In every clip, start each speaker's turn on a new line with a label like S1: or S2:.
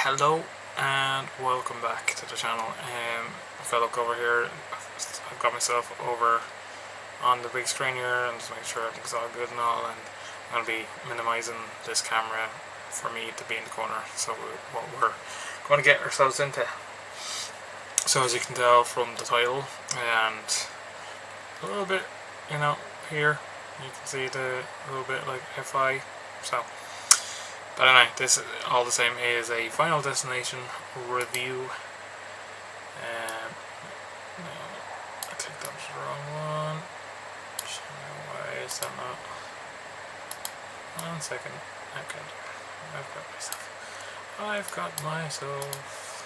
S1: Hello and welcome back to the channel. If I look over here, I've got myself over on the big screen here and just make sure everything's all good and all, and I'm going to be minimising this camera for me to be in the corner, so what we're going to get ourselves into. So as you can tell from the title and a little bit, here you can see the little bit like FI, so but anyway, this all the same is a Final Destination review. No, I think that was the wrong one. Why is that not? 1 second. Okay, I've got myself.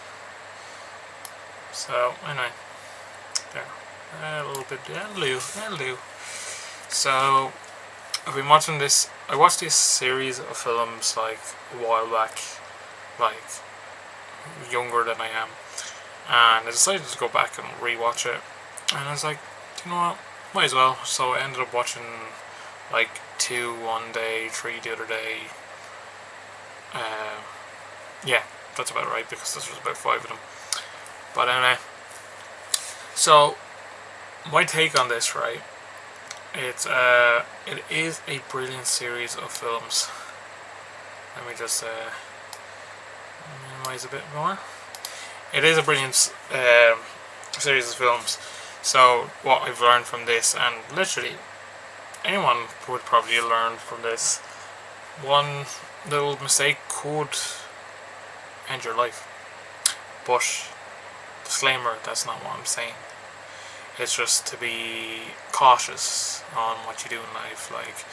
S1: So anyway, there. A little bit. That'll do. So I've been watching this. I watched this series of films like a while back, like younger than I am, and I decided to go back and rewatch it. And I was like, you know what, might as well. So I ended up watching like 2 one day, 3 the other day. Yeah, that's about right because this was about 5 of them. But anyway, so my take on this, right? It is a brilliant series of films. Let me just minimize a bit more. It is a brilliant series of films. So what I've learned from this, and literally anyone would probably learn from this, one little mistake could end your life. But disclaimer, that's not what I'm saying. It's just to be cautious on what you do in life. Like,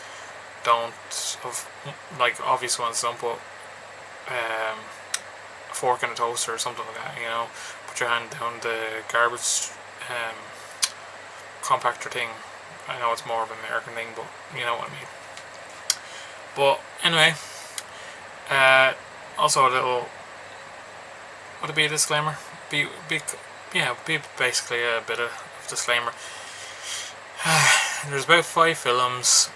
S1: don't, like obvious ones, don't put a fork in a toaster or something like that, put your hand down the garbage compactor thing. I know it's more of an American thing, but you know what I mean. But anyway, also a little, would it be a disclaimer? Be basically a bit of disclaimer. There's about 5 films.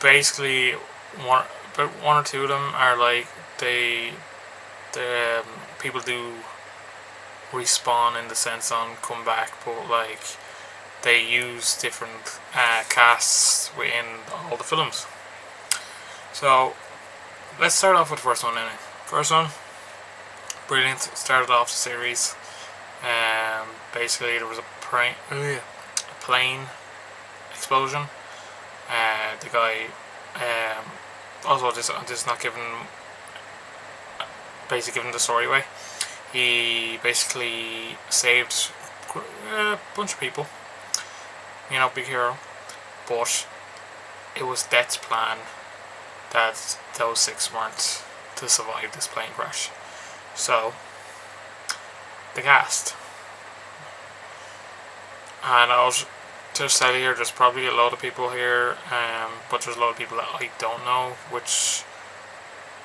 S1: Basically, about 1 or 2 of them are like the people do respawn in the sense on come back, but like they use different casts within all the films. So let's start off with the first one anyway. First one, brilliant, started off the series. Basically there was a plane explosion. The guy, also just not giving the story away. He basically saved a bunch of people, big hero, but it was Death's plan that those 6 weren't to survive this plane crash. So the cast, and I'll just tell you here, there's probably a lot of people here, but there's a lot of people that I don't know, which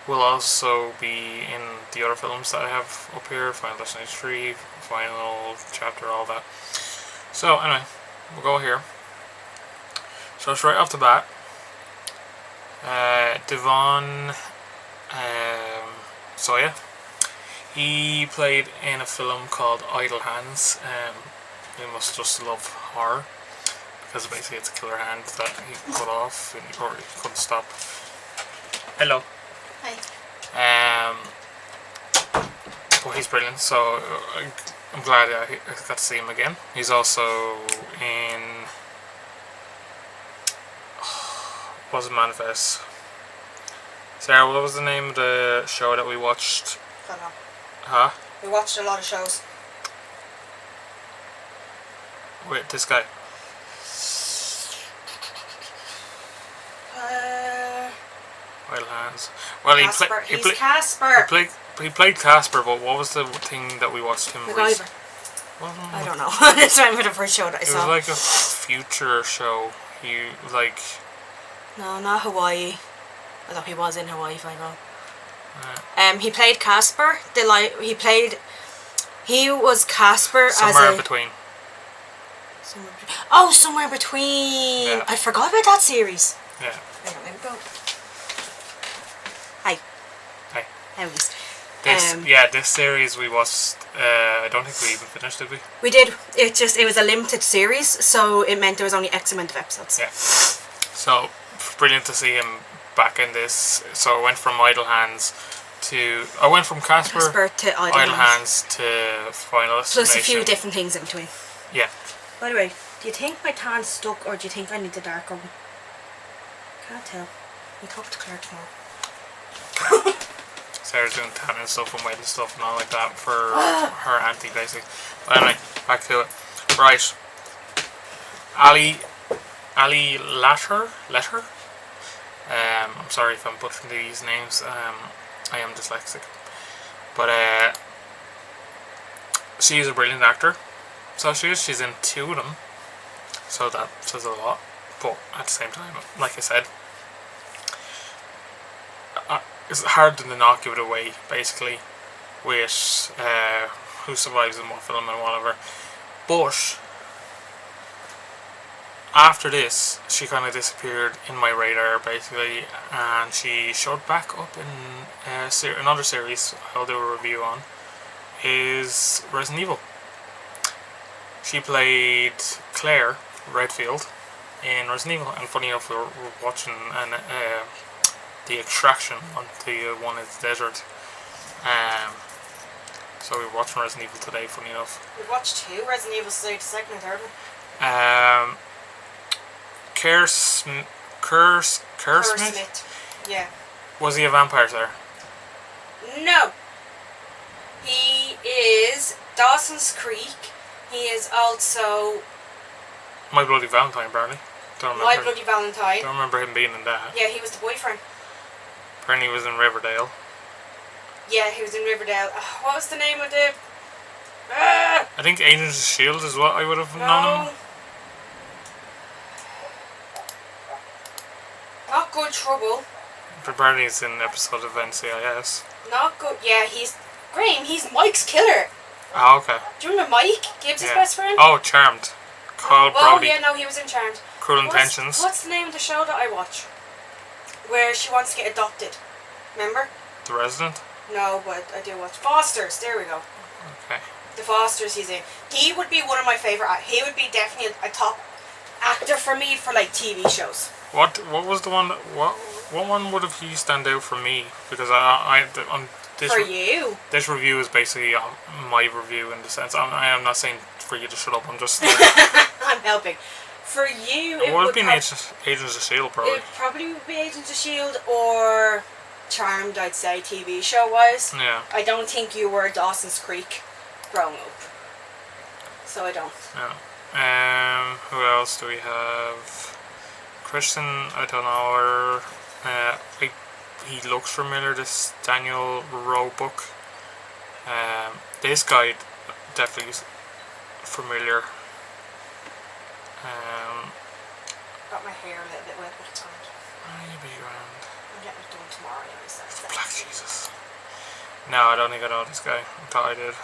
S1: will also be in the other films that I have up here, Final Destination 3, Final Chapter, all that. So anyway, we'll go here. So straight off the bat, Devon Soya, he played in a film called Idle Hands. You must just love horror, because basically it's a killer hand that he cut off, or he couldn't stop. Hello. Hi. But he's brilliant, so I'm glad I got to see him again. He's also in was it Manifest? Sarah, what was the name of the show that we watched?
S2: I don't know.
S1: Huh?
S2: We watched a lot of shows.
S1: Wait, this guy. Wild Hands. Well,
S2: Casper. He's Casper.
S1: He played Casper, but what was the thing that we watched him
S2: MacGyver. I don't know. That's the first show that I saw.
S1: It was like a future show.
S2: No, not Hawaii. I thought he was in Hawaii, if I know. He played Casper. He was Casper
S1: somewhere in between.
S2: Somewhere between.
S1: Yeah.
S2: I forgot about that series.
S1: Yeah.
S2: Hang on, let me go. Hi. At least.
S1: This series we watched. I don't think we even finished, did we?
S2: We did. It was a limited series, so it meant there was only X amount of episodes.
S1: Yeah. So brilliant to see him back in this. So I went from Idle Hands to Casper
S2: to
S1: Idle Hands to Final Destination.
S2: Plus a few different things in between.
S1: Yeah.
S2: By the way, do you think my tan's stuck, or do you think I need the dark one? Can't tell. We talk to Claire tomorrow.
S1: Sarah's doing tanning stuff and wedding stuff and all like that for her auntie, basically. But anyway, back to it. Right. Ali Letter. I'm sorry if I'm butchering these names. I am dyslexic. But she's a brilliant actor. So she's in 2 of them. So that says a lot. But at the same time, like I said, it's hard to not give it away, basically, with who survives in what film and whatever. But after this, she kind of disappeared in my radar, basically, and she showed back up in another series I'll do a review on, is Resident Evil. She played Claire Redfield in Resident Evil, and funny enough, we're watching the Extraction on the one in the desert. So we're watching Resident Evil today, funny enough.
S2: We watched 2 Resident Evil today, the second and third one.
S1: Kerr Smith?
S2: Yeah.
S1: Was he a vampire, sir?
S2: No. He is Dawson's Creek. He is also
S1: My Bloody Valentine, apparently.
S2: My Bloody Valentine.
S1: Don't remember him being in that.
S2: Yeah, he was the boyfriend.
S1: Apparently he was in Riverdale.
S2: Yeah, he was in Riverdale. What was the name of the...
S1: I think Agents of S.H.I.E.L.D. is what I would have known him.
S2: Not Good Trouble.
S1: Apparently he's in an episode of NCIS.
S2: Not good. Yeah, he's... Graham, he's Mike's killer.
S1: Oh, okay.
S2: Do you remember Mike? Gibbs' best friend?
S1: Oh, Charmed. Kyle Brody.
S2: Oh, yeah, no, he was in Charmed.
S1: Cruel Intentions.
S2: What's the name of the show that I watch? Where she wants to get adopted. Remember?
S1: The Resident?
S2: No, but I do watch Fosters. There we go.
S1: Okay.
S2: The Fosters he's in. He would be one of my favourite. He would be definitely a top actor for me for like TV shows.
S1: What was the one? What one would have he stand out for me? Because on this
S2: for you.
S1: This review is basically my review in the sense. I am not saying for you to shut up. I'm just.
S2: I'm helping. For you,
S1: it would have been Agents of S.H.I.E.L.D. probably.
S2: It probably would be Agents of S.H.I.E.L.D. or Charmed, I'd say, TV show wise.
S1: Yeah.
S2: I don't think you were Dawson's Creek growing up. So I don't.
S1: Yeah. Who else do we have? Christian, I don't know, or he looks familiar, this Daniel Roebuck. This guy definitely is familiar.
S2: Got my hair a little bit wet, but it's fine.
S1: You'll be grand.
S2: I'm getting it done tomorrow anyway, so that's
S1: Black Jesus. No, I don't think I know this guy. I thought I did.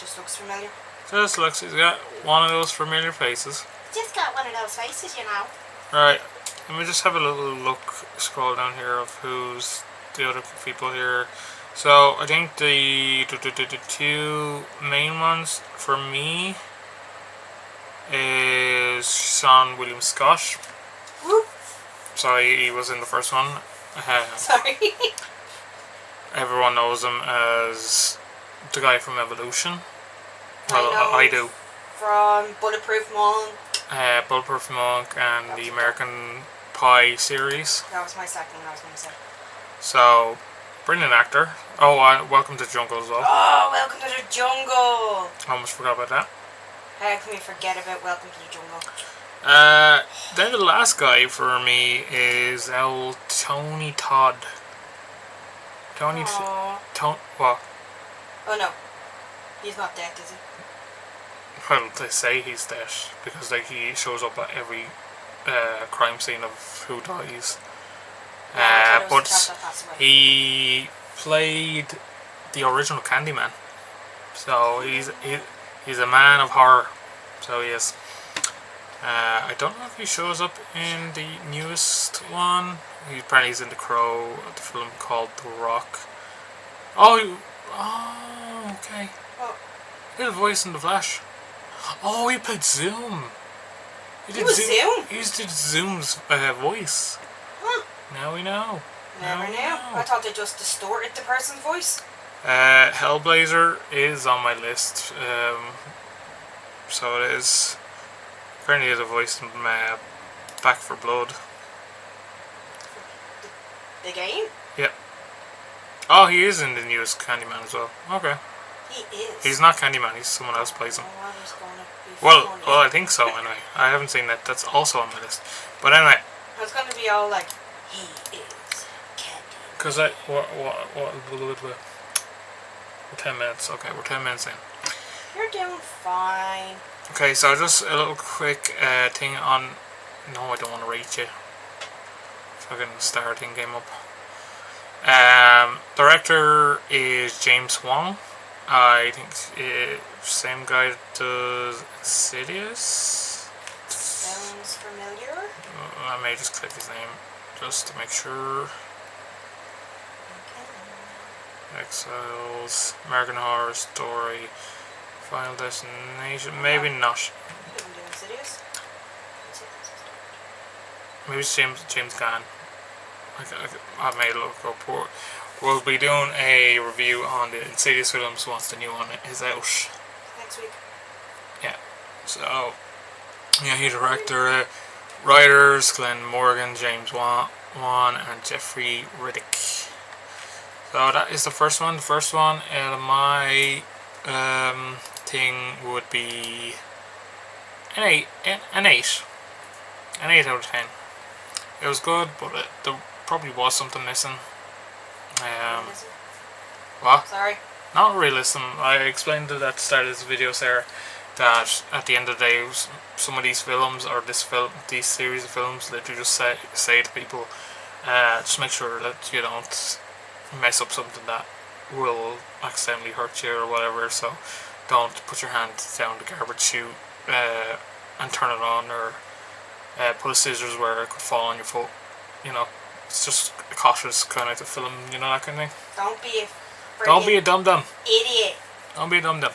S2: Just looks familiar.
S1: Just looks, he's got one of those familiar faces.
S2: Just got one of those faces, you know.
S1: Right, let me just have a little look, scroll down here of who's the other people here. So, I think the 2 main ones for me is Sean William Scott.
S2: Whoop.
S1: Sorry, he was in the first one.
S2: Sorry.
S1: Everyone knows him as the guy from Evolution. Well, I do.
S2: From Bulletproof Monk.
S1: Bulletproof Monk and the American Pie series.
S2: That was my second one I was going to say.
S1: So, brilliant actor. Oh, Welcome to the Jungle as well.
S2: Oh, Welcome to the Jungle.
S1: Almost forgot about that.
S2: How can we forget about Welcome to the Jungle?
S1: Then the last guy for me is Tony Todd. What?
S2: Oh no, he's not dead, is he?
S1: Well, they say he's dead because like he shows up at every crime scene of who dies. But he played the original Candyman, so he's a man of horror. So he is. I don't know if he shows up in the newest one. He apparently is in The Crow, the film called The Rock. Oh, okay.
S2: What?
S1: He did a voice in The Flash. Oh, he played Zoom.
S2: He was Zoom?
S1: He did Zoom's voice.
S2: Huh.
S1: Now we know.
S2: Never knew. I thought they just distorted the person's voice.
S1: Hellblazer is on my list. So it is. Apparently he has a voice in Back for Blood.
S2: The game?
S1: Yep. Oh, he is in the newest Candyman as well. Okay.
S2: He is.
S1: He's not Candyman, he's someone else plays him.
S2: Oh, I was gonna be
S1: Well,
S2: funny.
S1: I think so anyway. I haven't seen that. That's also on my list. But anyway.
S2: I was gonna be all like, he is Candy.
S1: Because we're 10 minutes. Okay, we're 10 minutes in.
S2: You're doing fine.
S1: Okay, so just a little quick thing on... No, I don't want to rate you. Fucking star thing came up. Director is James Wan. I think same guy that does Insidious.
S2: Sounds familiar.
S1: I may just click his name just to make sure.
S2: Okay.
S1: Exiles, American Horror Story, Final Destination. Maybe not.
S2: He didn't do Insidious.
S1: Maybe it's James Gunn. I made a look up. We'll be doing a review on the Insidious films once the new one is out.
S2: Next week.
S1: Yeah. So, yeah, he's director, writers Glenn Morgan, James Wan, and Jeffrey Riddick. So that is the first one. The first one out of my thing would be an 8. An 8 out of 10. It was good, but there probably was something missing. What?
S2: Sorry.
S1: Not realism. I explained it at the start of this video, Sarah, that at the end of the day, some of these films or these series of films, literally just say to people, just make sure that you don't mess up something that will accidentally hurt you or whatever. So don't put your hand down the garbage chute and turn it on, or put a scissors where it could fall on your foot. You know, it's just a cautious kind of film. You know, that kind of thing.
S2: Don't be a
S1: dum-dum.
S2: idiot.
S1: Don't be a dum-dum.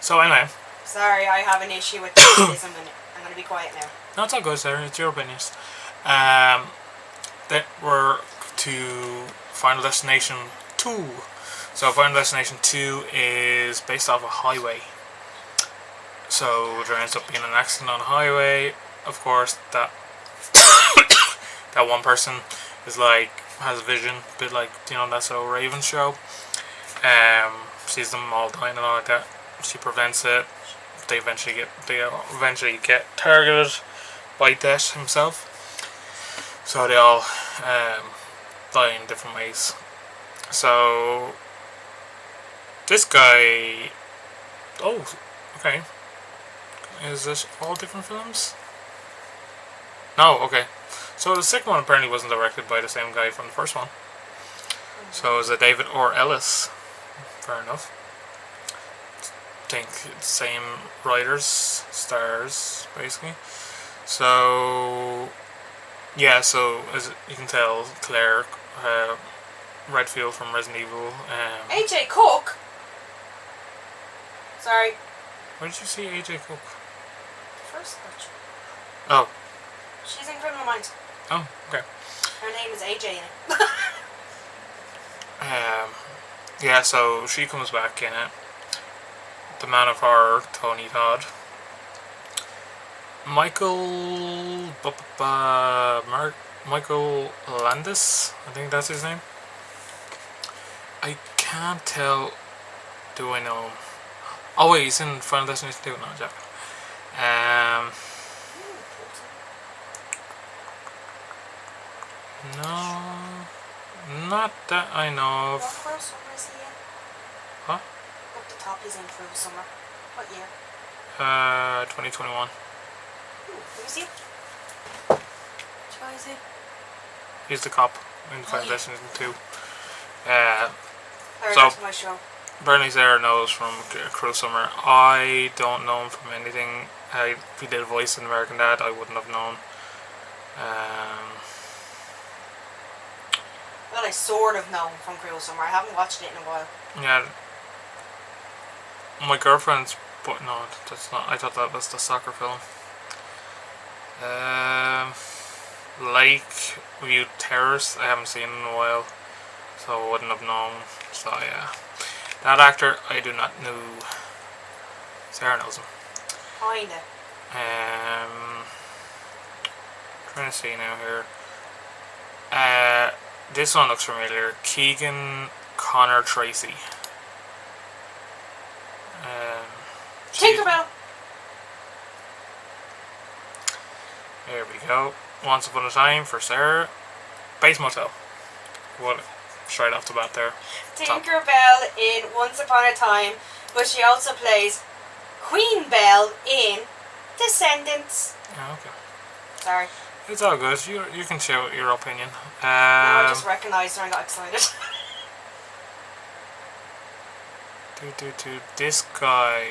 S1: So anyway.
S2: Sorry, I have an issue with this. I'm gonna be quiet now.
S1: No, it's all good, Sarah. It's your opinions. Then we're to Final Destination 2. So Final Destination 2 is based off a highway. So there ends up being an accident on a highway. Of course, that that one person is like, has a vision, a bit like, you know, that So Raven show. Sees them all dying and all like that. She prevents it. They eventually get targeted by Death himself. So they all die in different ways. So this guy, oh, okay. Is this all different films? No, okay. So the second one apparently wasn't directed by the same guy from the first one. So it was a David or Ellis. Fair enough. I think same writers, stars, basically. So yeah, so as you can tell, Claire Redfield from Resident Evil.
S2: AJ Cook. Sorry.
S1: Where did you see AJ Cook?
S2: The first watch.
S1: Oh.
S2: She's in Criminal Minds.
S1: Oh, okay.
S2: Her name is AJ in it.
S1: Yeah, so she comes back in it. The Man of Horror, Tony Todd. Michael Landis, I think that's his name. I can't tell. Do I know him? Oh wait, he's in Final Destination 2. No, Jack. No, not that I know of.
S2: What summer is he in?
S1: Huh?
S2: Up the top, he's in Cruel Summer. What year?
S1: 2021.
S2: Who is he? Which guy is he?
S1: He's the cop in Final Destination 2.
S2: That's my show.
S1: Bernie Sarah knows from Cruel Summer. I don't know him from anything. If he did a voice in American Dad, I wouldn't have known.
S2: Well, I sort of know from Cruel Summer. I haven't watched it in a while.
S1: Yeah. My girlfriend's, but no, that's not. I thought that was the soccer film. Like View Terrace, I haven't seen in a while, so I wouldn't have known. So yeah, that actor I do not know. Sarah knows him.
S2: Kinda.
S1: Trying to see now here. This one looks familiar. Keegan Connor Tracy.
S2: Tinkerbell.
S1: There we go. Once Upon a Time for Sarah. Base Motel. What? Straight off the bat there.
S2: Tinkerbell in Once Upon a Time, but she also plays Queen Belle in Descendants.
S1: Oh, okay.
S2: Sorry.
S1: It's all good. You can show your opinion.
S2: No, I just recognised her and got excited.
S1: This guy.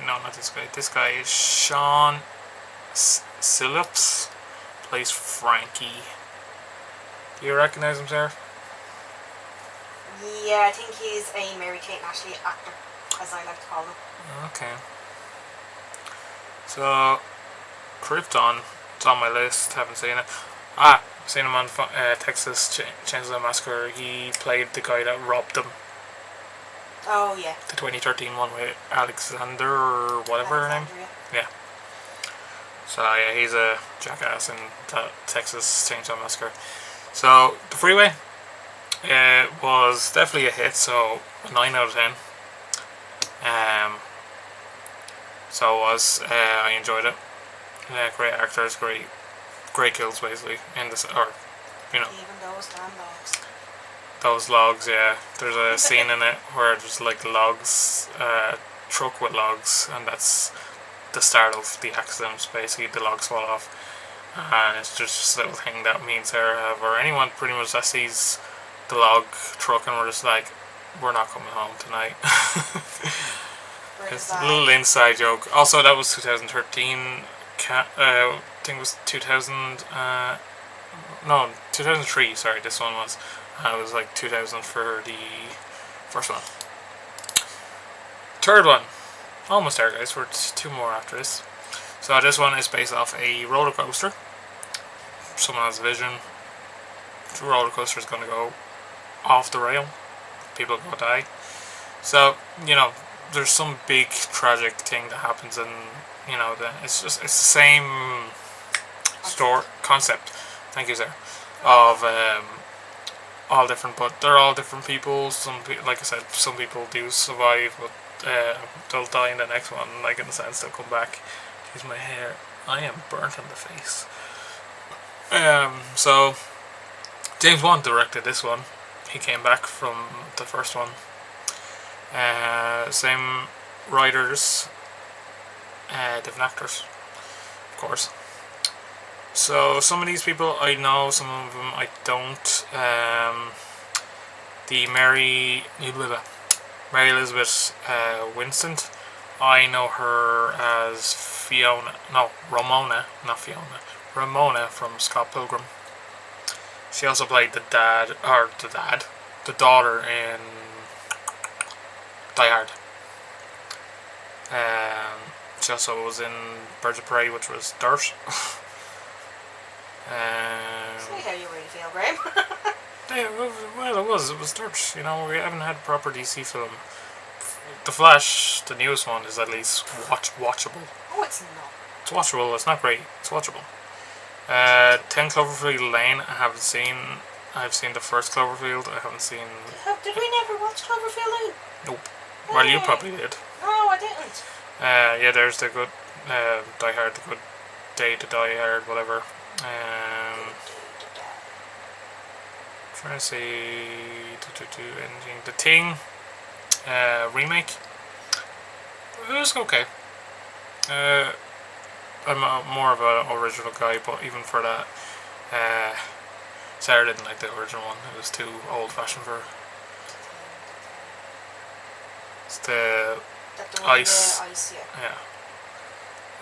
S1: No, not this guy. This guy is Sean Sillips. Plays Frankie. Do you recognise him, Sarah?
S2: Yeah, I think he's a Mary-Kate and Ashley actor, as I like to call him.
S1: Okay. So, Krypton. It's on my list. Haven't seen it. Seen him on Texas Chainsaw Massacre. He played the guy that robbed them.
S2: Oh, yeah.
S1: The 2013 one with Alexander or whatever her name. Yeah. So yeah, he's a jackass in that Texas Chainsaw Massacre. So The Freeway was definitely a hit. So a 9 out of 10. So it was. I enjoyed it. Great actors, great kills basically in this, or you know.
S2: Even those damn dogs.
S1: Those logs, yeah. There's a scene in it where there's like logs, truck with logs, and that's the start of the accidents. Basically, the logs fall off, and it's just a little thing that me and Sarah have, or anyone pretty much that sees the log truck, and we're just like, we're not coming home tonight. It's a little inside joke. Also, that was 2013. I think it was 2003. Sorry, this one was. It was like 2000 for the first one. Third one. Almost there, guys. We're 2 more after this. So this one is based off a roller coaster. Someone has a vision. The roller coaster is going to go off the rail. People are going to die. So, you know, there's some big tragic thing that happens, and you know, it's the same concept. Thank you, sir. Of all different, but they're all different people. Like I said, some people do survive, but they'll die in the next one. Like in the sense they'll come back. Here's my hair. I am burnt on the face. So James Wan directed this one. He came back from the first one. Same writers, different actors, of course. So some of these people I know, some of them I don't. The Mary Elizabeth Winston, I know her as Ramona from Scott Pilgrim. She also played the daughter in Die Hard. She also was in Birds of Prey, which was Dirt.
S2: See how you really feel, Graham.
S1: Yeah, well, it was Dirt. You know, we haven't had a proper DC film. The Flash, the newest one, is at least watchable.
S2: Oh, it's not.
S1: It's watchable. It's not great. It's watchable. 10 Cloverfield Lane. I haven't seen. I've seen the first Cloverfield. I haven't seen.
S2: Did we never watch Cloverfield Lane?
S1: Nope. Well, you probably did.
S2: No, I didn't.
S1: Yeah, there's the good Die Hard, the Good Day to Die Hard, whatever. Trying to see anything. The Thing remake. It was okay. I'm more of an original guy, but even for that, Sarah didn't like the original one. It was too old-fashioned for her. It's the Ice.
S2: The ice, yeah.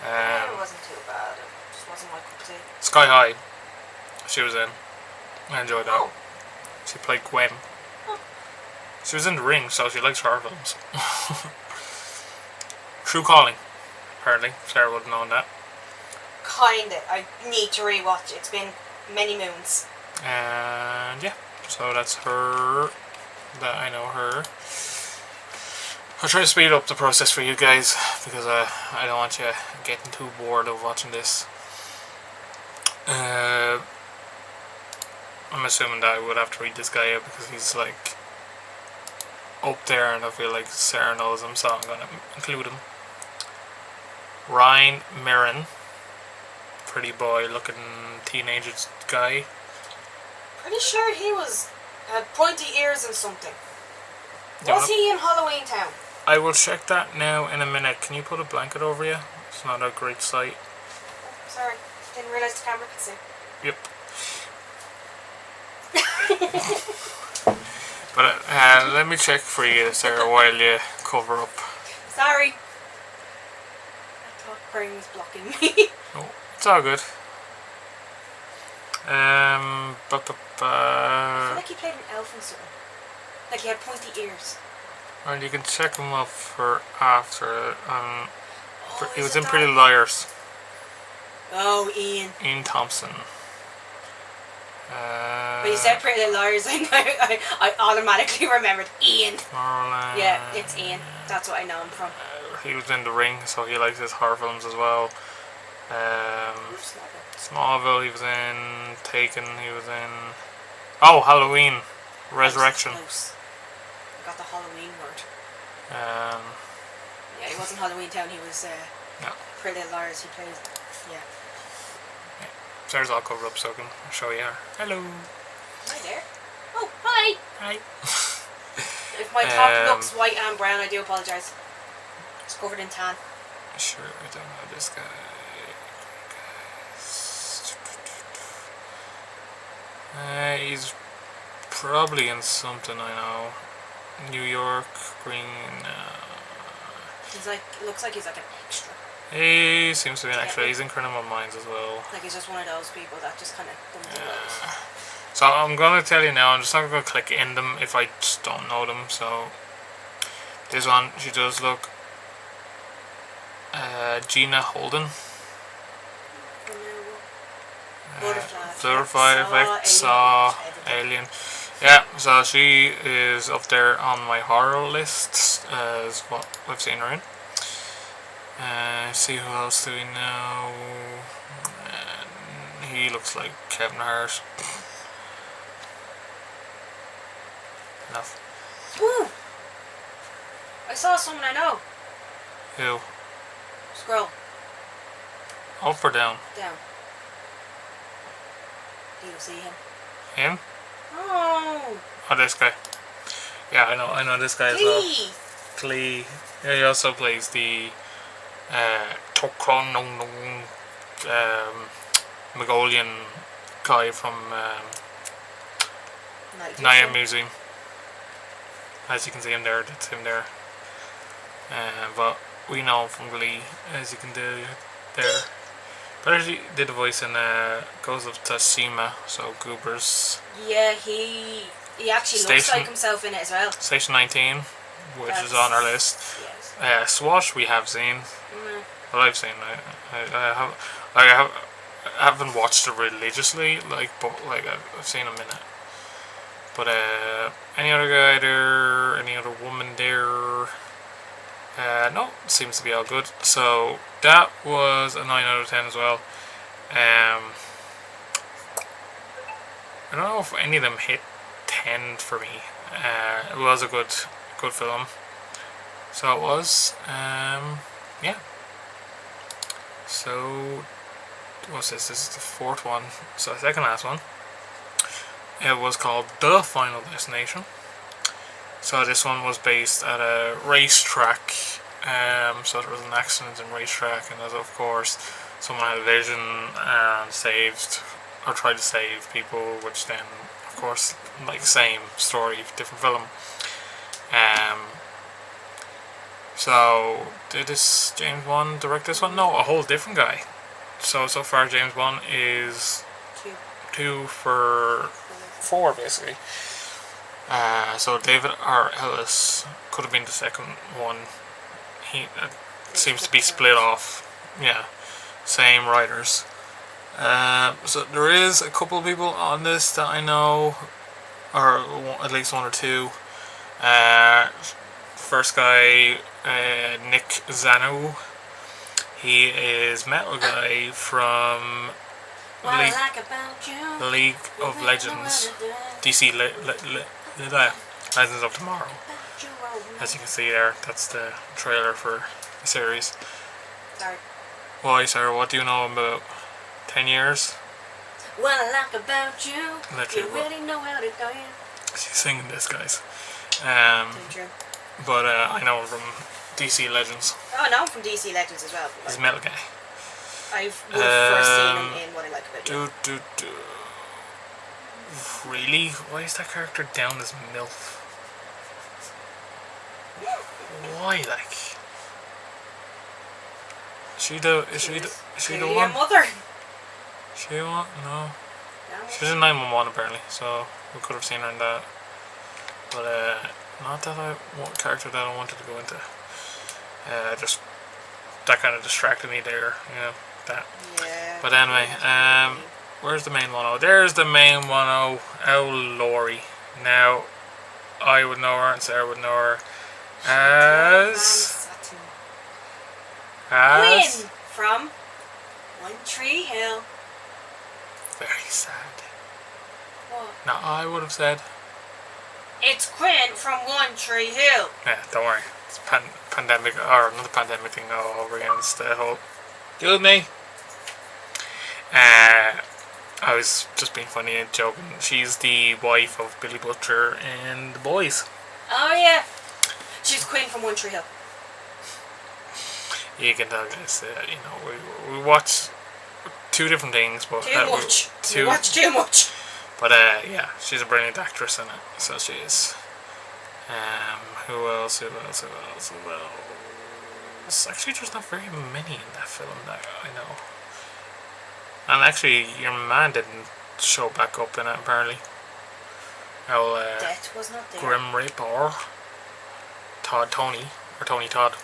S1: Yeah.
S2: It wasn't too bad. It just wasn't my cup of tea.
S1: Sky High. She was in. I enjoyed that.
S2: Oh.
S1: She played Gwen.
S2: Oh.
S1: She was in The Ring, so she likes horror films. True Calling. Apparently, Sarah would have known that.
S2: Kinda. I need to rewatch it. It's been many moons.
S1: And yeah, so that's her. That I know her. I'll try to speed up the process for you guys because I don't want you getting too bored of watching this. I'm assuming that I would have to read this guy out because he's like up there, and I feel like Sarah knows him, so I'm gonna include him. Ryan Mirren, pretty boy looking teenage guy.
S2: Pretty sure he had pointy ears and something.
S1: Yeah,
S2: Was he in Halloween Town?
S1: I will check that now in a minute. Can you put a blanket over you? It's not a great sight.
S2: Oh, sorry, didn't realise the camera could see.
S1: Yep. But let me check for you, Sarah, while you cover up.
S2: Sorry. I thought crying was blocking me.
S1: No, it's all good.
S2: I feel like he played an elf and something. Like he had pointy ears.
S1: And you can check him up for after. He was in
S2: that?
S1: Pretty Liars.
S2: Oh, Ian.
S1: Ian Thompson.
S2: But you said Pretty Little Liars, I automatically remembered Ian.
S1: Marlon.
S2: Yeah, it's Ian. That's what I know him from.
S1: He was in The Ring, so he likes his horror films as well. Smallville, he was in. Taken, he was in. Oh, Halloween, Resurrection.
S2: Close. I got the Halloween word.
S1: Yeah,
S2: he wasn't Halloween Town. He was
S1: no.
S2: Pretty Little Liars. He plays. Yeah.
S1: Sarah's all covered up, so I can show you her. Hello.
S2: Hi there. Oh, hi.
S1: Hi.
S2: If my top looks white and brown, I do apologise. It's covered in tan.
S1: Sure, I don't know this guy. He's probably in something I know. New York, Green.
S2: He's like, looks like he's like an extra.
S1: He seems to be an extra. He's in Criminal Minds as well.
S2: Like he's just one of those people that just kind of comes in those.
S1: So I'm gonna tell you now. I'm just not gonna click in them if I just don't know them. So this one, she does look. Gina Holden. Butterfly Effect, Saw, Alien. Yeah, so she is up there on my horror list as what I've seen her in. See who else do we know? He looks like Kevin Hart. Enough.
S2: Ooh! I saw someone I know.
S1: Who?
S2: Scroll.
S1: Up or down?
S2: Down. Do you see him?
S1: Him?
S2: Oh!
S1: Oh, this guy. Yeah, I know this guy as well. Clee. Yeah, he also plays the Mongolian guy from Naya Museum. As you can see him there, that's him there. But we know him from Glee, as you can do there. But actually did a voice in Ghost of Tsushima, so Goobers.
S2: Yeah, he actually looks like himself in it as well.
S1: Station 19, which is on our list.
S2: Yes.
S1: Swash we have seen.
S2: Mm.
S1: Well, I've seen. I haven't watched it religiously, but I've seen him in it. But any other guy there? Any other woman there? No, seems to be all good. So that was a 9 out of 10 as well. I don't know if any of them hit 10 for me. It was a good film. So it was. Yeah. So what's this? This is the fourth one. So the second last one. It was called The Final Destination. So this one was based at a racetrack. So there was an accident in racetrack, and as of course someone had a vision and tried to save people, which then of course same story, different film. So did this James Wan direct this one? No, a whole different guy. So far James Wan is 2 for 4 basically. So David R. Ellis could have been the second one. He seems to be split off. Yeah, same writers. So there is a couple of people on this that I know, or at least one or two. First guy, Nick Zano. He is metal guy from League of Legends, DC Legends of Tomorrow. As you can see there, that's the trailer for the series.
S2: Sorry.
S1: Why, Sarah? What do you know about 10 years?
S2: What I like about you,
S1: Literally,
S2: you really know how to dance.
S1: She's singing this, guys.
S2: True.
S1: But I know him from DC Legends.
S2: Oh, I know him from DC Legends as well.
S1: He's a metal guy.
S2: I've first seen him in What I Like About You.
S1: Really? Why is that character down as MILF? Why, like? Is she the one?
S2: Mother.
S1: She what? No.
S2: No.
S1: She's in 911 apparently, so we could have seen her in that. But not that character that I wanted to go into. Just that kind of distracted me there, that.
S2: Yeah.
S1: But anyway, where's the main one? Oh, there's the main one. Oh, Laurie. Now, I would know her and Sarah would know her as
S2: Quinn from One Tree Hill.
S1: Very sad.
S2: What?
S1: Now I would have said.
S2: It's Quinn from One Tree Hill.
S1: Yeah, don't worry. It's pandemic or another pandemic thing all over again. It's the whole. Excuse me. I was just being funny and joking. She's the wife of Billy Butcher and The Boys.
S2: Oh yeah. She's Quinn from One Tree Hill.
S1: You can tell, guys. We watch two different things, but
S2: Too much. We watch too much.
S1: But yeah, she's a brilliant actress in it. So she is. Who else? Actually, there's not very many in that film that I know. And actually, your man didn't show back up in it apparently.
S2: Death was not there.
S1: Grim Reaper. Tony Todd.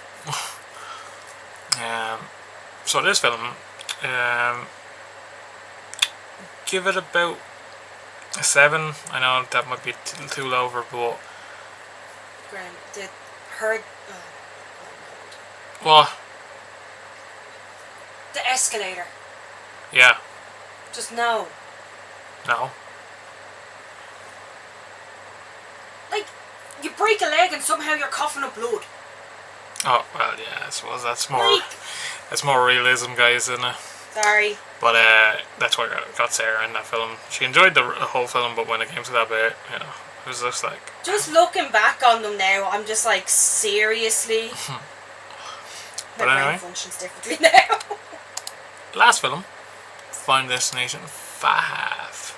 S1: So this film, give it about a 7. I know that might be too low for, but
S2: Graham, her.
S1: What?
S2: The escalator.
S1: Yeah.
S2: Just no.
S1: No.
S2: Like, you break a leg and somehow you're coughing up blood.
S1: Oh well, yeah. I suppose that's more realism, guys, isn't it?
S2: Sorry.
S1: But that's what got Sarah in that film. She enjoyed the whole film, but when it came to that bit, it was just like.
S2: Just looking back on them now, I'm just like, seriously.
S1: But
S2: My
S1: anyway,
S2: brain functions differently now.
S1: last film, Final Destination 5.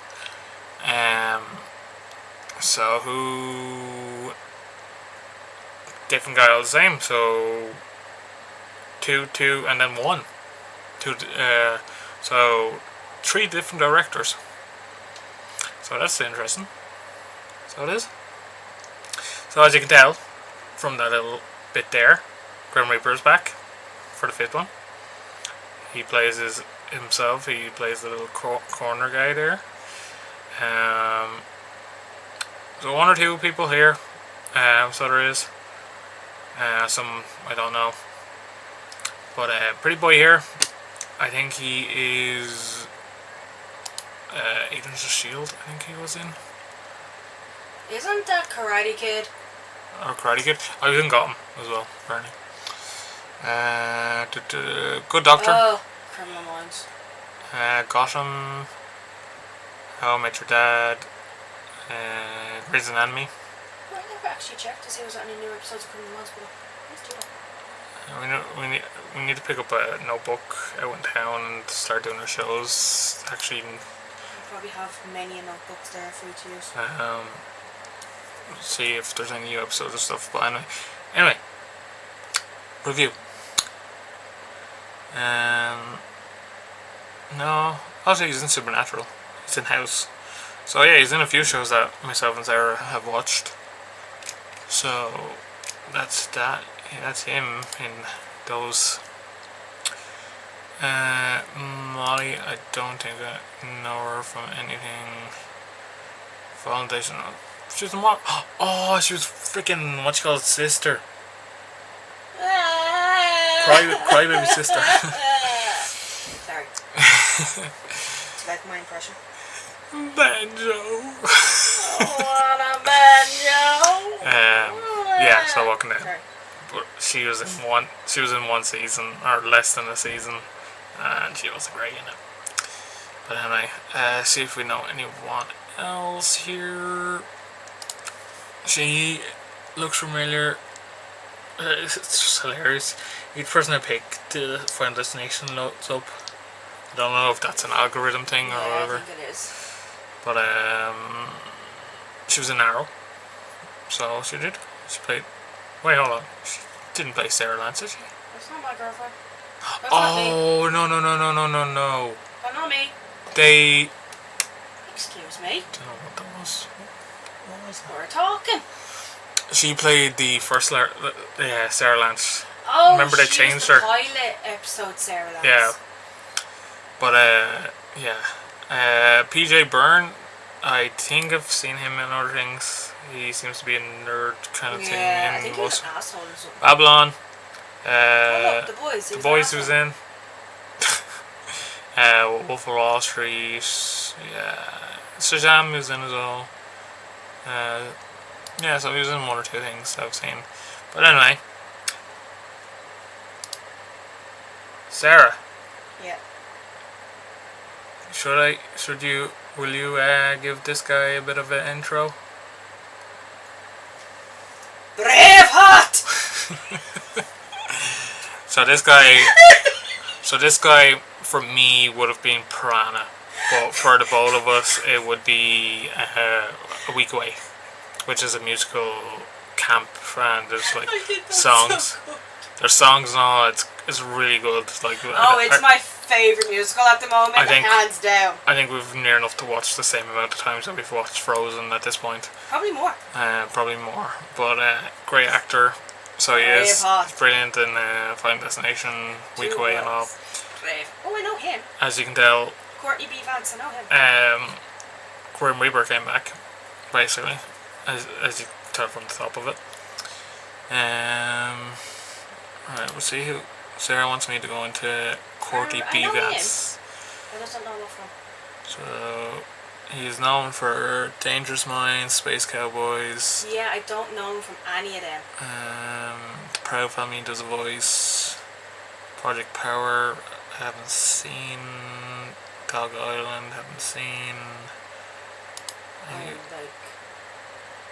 S1: So who? Different guy all the same. So 2, and then 1. So 3 different directors. So that's interesting. So it is. So as you can tell from that little bit there, Grim Reaper is back for the 5th one. He plays himself. He plays the little corner guy there. So 1 or 2 people here. So there is. Some I don't know. But pretty boy here. I think he is Agents of S.H.I.E.L.D. I think he was in.
S2: Isn't that Karate Kid?
S1: Or Karate Kid. I was in Gotham as well, apparently. Good Doctor.
S2: Oh, Criminal Minds.
S1: Gotham. How I Met Your Dad. Grey's Anatomy.
S2: Well, I never actually checked to see if there was any new episodes of Criminal Minds, but let's do that.
S1: We need to pick up a notebook out in town and start doing our shows. Actually,
S2: We probably have many notebooks there for you to use.
S1: see if there's any new episodes of stuff. But anyway, review. No, also he's in Supernatural. He's in House. So yeah, he's in a few shows that myself and Sarah have watched. So that's that. Yeah, that's him in those. Molly, I don't think I know her from anything. Foundation. She was in what? Oh, she was freaking what you call it, sister. Crybaby sister.
S2: Sorry. It's like my impression.
S1: Banjo.
S2: What a banjo.
S1: Yeah. So what can I?
S2: Sorry.
S1: But she was in one. She was in one season or less than a season, and she was great in it. But anyway, see if we know anyone else here. She looks familiar. It's just hilarious. Each person I pick to find destination loads up. I don't know if that's an algorithm thing or whatever.
S2: I think it is.
S1: But she was in Arrow. So she did. She played. Wait, hold on. She didn't play Sarah Lance, did she?
S2: That's not my girlfriend. That's not me.
S1: Oh no.
S2: That's not me.
S1: They.
S2: Excuse me.
S1: Don't know what that was. What was that?
S2: We're talking.
S1: She played the first Sarah Lance.
S2: Oh,
S1: Remember they
S2: she
S1: changed
S2: was the
S1: her?
S2: pilot episode, Sarah Lance.
S1: Yeah. But PJ Byrne, I think I've seen him in other things. He seems to be a nerd kind of
S2: Yeah, I
S1: thing
S2: think
S1: in
S2: he was
S1: most.
S2: an asshole or something.
S1: Babylon.
S2: Oh, look, The Boys.
S1: The Boys he was in. Wolf of Wall Street. Yeah. Shazam was in as well. Yeah, so he was in one or two things I've seen. But anyway. Sarah.
S2: Yeah.
S1: Will you give this guy a bit of an intro?
S2: Braveheart!
S1: So this guy for me would have been Piranha, but for the both of us it would be A Week Away, which is a musical camp, and there's like songs.
S2: So good.
S1: There's songs and all. It's really good. Like
S2: It's my favourite musical at the moment, hands down.
S1: I think we've near enough to watch the same amount of times that we've watched Frozen at this point.
S2: Probably more.
S1: Probably more. But great actor. So he is. He's brilliant in Final Destination, Week Away and all.
S2: Brave. Oh, I know him.
S1: As you can tell,
S2: Courtney B. Vance, I know him.
S1: Grim Reaper came back, basically, as you can tell from the top of it. Alright, we'll see who. Sarah wants me to go into Courtney B. Vance.
S2: I just don't know what from.
S1: So, he is known for Dangerous Minds, Space Cowboys.
S2: Yeah, I don't know him from any of them.
S1: The Proud Family does a voice. Project Power, I haven't seen. Dog Island, haven't seen.
S2: I'm like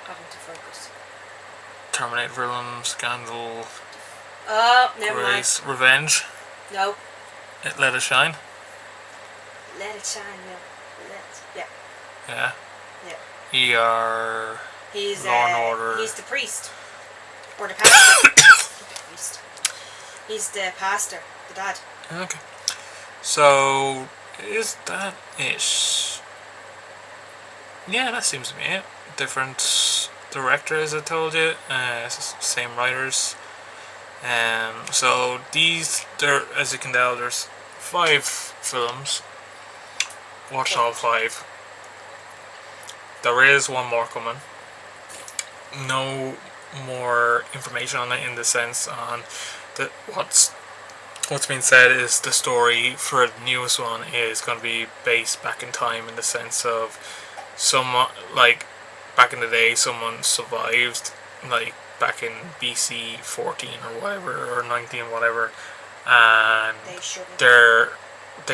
S2: having to focus.
S1: Terminator film, Scandal,
S2: Oh, never mind.
S1: Grace, Revenge,
S2: No.
S1: Let It Shine.
S2: Let it shine, no. Yeah.
S1: Yeah.
S2: Yeah.
S1: ER.
S2: He's
S1: Law and Order.
S2: He's the priest. Or the pastor. The priest. He's the pastor, the dad.
S1: Okay. So, is that it? Yeah, that seems to be it. Different directors, I told you. Same writers. So as you can tell, there's 5 films. Watched all 5. There is one more coming. No more information on it in the sense on that what's been said is the story for the newest one is going to be based back in time in the sense of someone like back in the day someone survived like back in BC 14 or whatever or 19 whatever, and they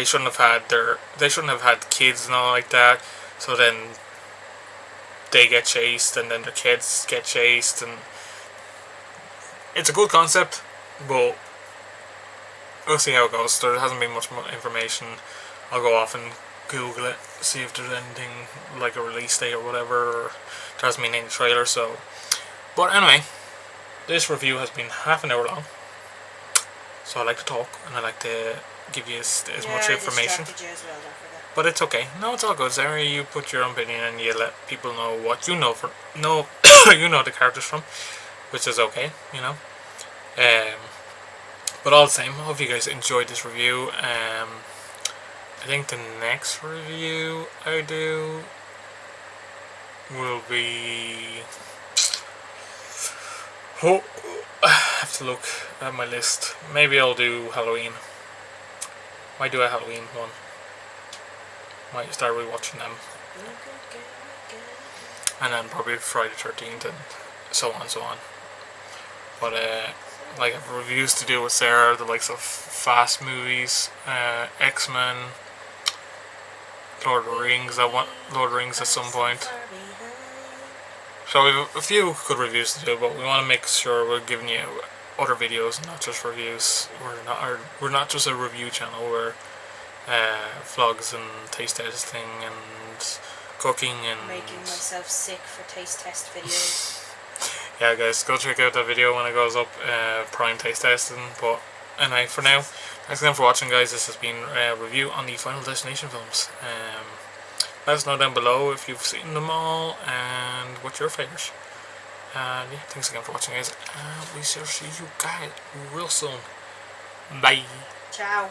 S1: shouldn't have had kids and all like that. So then they get chased, and then their kids get chased, and it's a good concept, but we'll see how it goes. There hasn't been much more information. I'll go off and Google it, see if there's anything like a release date or whatever. Or there hasn't been any trailer, so. But anyway, this review has been half an hour long, so I like to talk and I like to give you as much information.
S2: You as well, don't forget.
S1: But it's okay. No, it's all good. Sarah, you put your own opinion and you let people know what you know you know the characters from, which is okay, you know. But all the same, I hope you guys enjoyed this review. I think the next review I do will be... Oh, I have to look at my list. Maybe I'll do Halloween. Might do a Halloween one. Might start rewatching them. And then probably Friday the 13th and so on and so on. But like I have reviews to do with Sarah, the likes of Fast movies, X-Men, Lord of the Rings. I want Lord of the Rings at some point. So we have a few good reviews to do, but we want to make sure we're giving you other videos, not just reviews. We're not just a review channel. We're vlogs and taste testing and cooking and
S2: making myself sick for taste test videos.
S1: Yeah, guys, go check out that video when it goes up. Prime taste testing. But anyway, for now, thanks again for watching, guys. This has been a review on the Final Destination films. Let us know down below if you've seen them all and what's your favourite. And yeah, thanks again for watching, guys. And we shall see you guys real soon. Bye.
S2: Ciao.